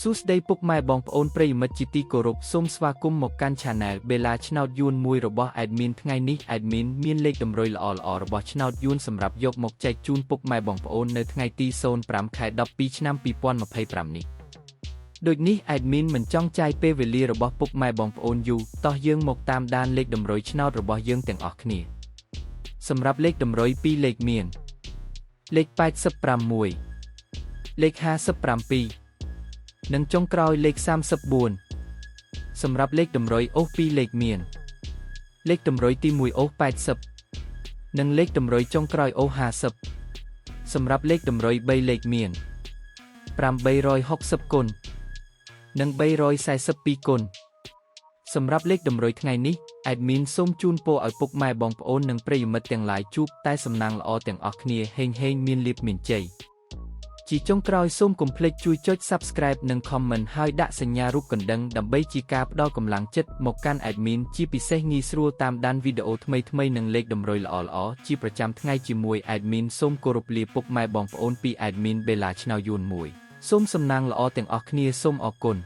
សួស្តីពុកម៉ែបងប្អូនប្រិយមិត្តជាទីគោរពសូមស្វាគមន៍មកកាន់ Channel Bella ឆ្នោតយួនមួយរបស់ Admin ថ្ងៃនេះ Admin មានលេខតម្រុយល្អៗរបស់ឆ្នោតយួនសម្រាប់យកមកចែកជូនពុកម៉ែបងប្អូននៅថ្ងៃទី05 ខែ 12 ឆ្នាំ 2025 នេះដូចនេះ Admin មិនចង់ចាយពេលវេលារបស់ពុកម៉ែបងប្អូនយូរតោះយើងមកតាមដានលេខតម្រុយឆ្នោតរបស់យើងទាំងអស់គ្នាសម្រាប់លេខតម្រុយ2លេខមានលេខ86លេខ57និងចុងក្រោយលេខ34សម្រាប់លេខតម្រុយអូស2លេខមានលេខតម្រុយទី1អូស80និងលេខតម្រុយចុងក្រោយអូស50សម្រាប់លេខតម្រុយ3លេខមាន860គុណនិង342គុណសម្រាប់លេខតម្រុយថ្ងៃនេះ Admin សូមជូនពរឲ្យពុកម៉ែបងប្អូននិងប្រិយមិត្តទាំងឡាយជួបតែសំណាងល្អទាំងអស់គ្នាហេងមានលាភមានជ័យជាចុងក្រោយសូមកុំភ្លេចជួយចុច Subscribe និង Comment ហើយដាក់សញ្ញារូបកណ្ដឹងដើម្បីជាការផ្ដល់កម្លាំងចិត្តមកកាន់ Admin ជាពិសេសងាយស្រួលតាមដានវីដេអូថ្មីៗនិងលេខតម្រុយល្អៗជាប្រចាំថ្ងៃជាមួយ Admin សូមគោរពលាពុកម៉ែបងប្អូនពី Admin Bella ឆ្នោតយួនមួយសូមសំណាងល្អទាំងអស់គ្នាសូមអរគុណ